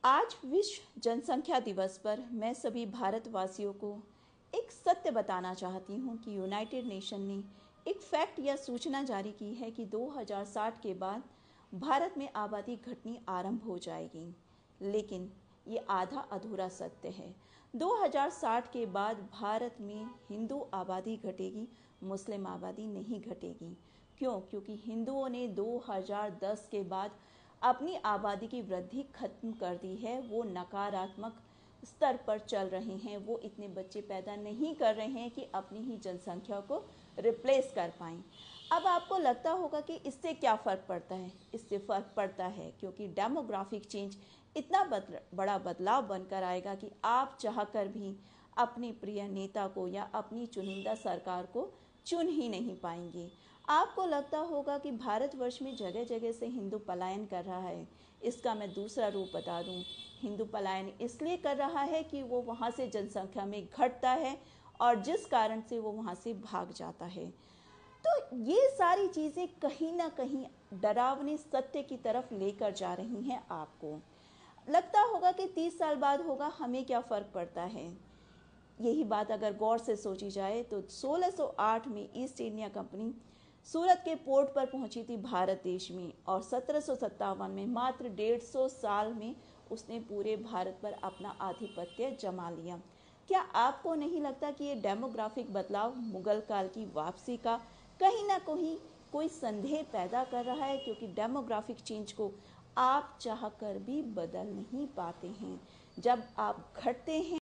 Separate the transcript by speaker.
Speaker 1: आज विश्व जनसंख्या दिवस पर मैं सभी भारतवासियों को एक सत्य बताना चाहती हूँ कि यूनाइटेड नेशन ने एक फैक्ट या सूचना जारी की है कि 2060 के बाद भारत में आबादी घटनी आरंभ हो जाएगी। लेकिन ये आधा अधूरा सत्य है। 2060 के बाद भारत में हिंदू आबादी घटेगी, मुस्लिम आबादी नहीं घटेगी। क्यों? क्योंकि हिंदुओं ने 2010 के बाद अपनी आबादी की वृद्धि खत्म कर दी है। वो नकारात्मक स्तर पर चल रहे हैं। वो इतने बच्चे पैदा नहीं कर रहे हैं कि अपनी ही जनसंख्या को रिप्लेस कर पाएं। अब आपको लगता होगा कि इससे क्या फ़र्क पड़ता है। इससे फ़र्क पड़ता है क्योंकि डेमोग्राफिक चेंज इतना बड़ा बदलाव बनकर आएगा कि आप चाहकर भी अपने प्रिय नेता को या अपनी चुनिंदा सरकार को चुन ही नहीं पाएंगे। आपको लगता होगा कि भारतवर्ष में जगह जगह से हिंदू पलायन कर रहा है। इसका मैं दूसरा रूप बता दूं। हिंदू पलायन इसलिए कर रहा है कि वो वहाँ से जनसंख्या में घटता है और जिस कारण से वो वहाँ से भाग जाता है। तो ये सारी चीज़ें कहीं ना कहीं डरावने सत्य की तरफ लेकर जा रही हैं। आपको लगता होगा कि 30 साल बाद होगा, हमें क्या फ़र्क पड़ता है। यही बात अगर गौर से सोची जाए तो 1608 में ईस्ट इंडिया कंपनी सूरत के पोर्ट पर पहुंची थी भारत देश में, और 1757 में मात्र 150 साल में उसने पूरे भारत पर अपना आधिपत्य जमा लिया। क्या आपको नहीं लगता कि ये डेमोग्राफिक बदलाव मुगल काल की वापसी का कहीं ना कहीं कोई संदेह पैदा कर रहा है? क्योंकि डेमोग्राफिक चेंज को आप चाहकर भी बदल नहीं पाते हैं। जब आप घटते हैं